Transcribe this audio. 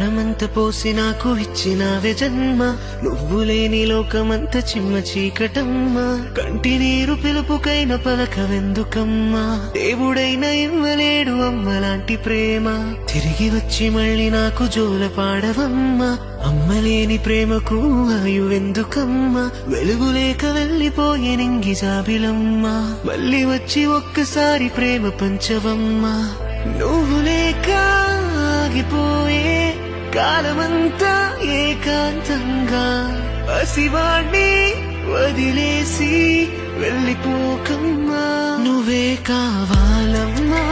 ప్రాణమంత పోసి నాకు ఇచ్చినావే జన్మ, నువ్వు లేని లోకమంత చిమ్మ చీకటమ్మా. కంటి నీరు పిలుపుకైన పలకవెందుకమ్మా, దేవుడైన ఇవ్వలేడు అమ్మలాంటి ప్రేమ. తిరిగి వచ్చి మళ్ళీ నాకు జోల పాడవమ్మా, అమ్మలేని ప్రేమకు ఆయువెందుకమ్మా. వెలుగులేక వెళ్ళిపోయే నింగి జాబిలమ్మా, మళ్ళీ వచ్చి ఒక్కసారి ప్రేమ పంచవమ్మా. నువ్వు లేక ఆగిపోయే కాలమంతా ఏకాంతంగా, పసివాణ్ణి వదిలేసి వెళ్ళిపోకమ్మా. నువ్వే కావాలమ్మా.